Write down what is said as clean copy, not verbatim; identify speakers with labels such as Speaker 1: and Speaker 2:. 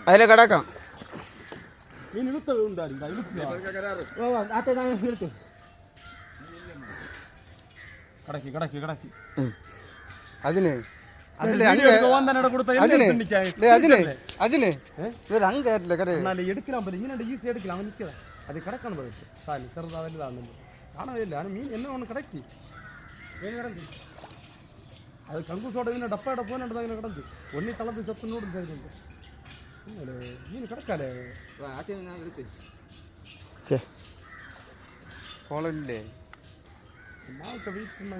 Speaker 1: അതിലെ കിടക്കാം അതിന് അതിന് അങ്ങ്
Speaker 2: എടുക്കാൻ ഈസി എടുക്കണം അവൻ നിൽക്കുക അത് കിടക്കണം ചെറുതാ വലുതാണെന്ന് കാണാനില്ല മീൻ എന്നെ ഒന്ന് കിടക്കി അത് കങ്കൂസോടെ ഇങ്ങനെ ഡപ്പയുടെ പോകാനുണ്ട് അങ്ങനെ കിടന്ന് ഒന്നി തളർത്ത് ചത്തിനോടും ചെയ്തിട്ടുണ്ട് മീൻ കിടക്കാലേ
Speaker 1: കോളല്ലേ
Speaker 2: നാളത്തെ വീട്ടിൽ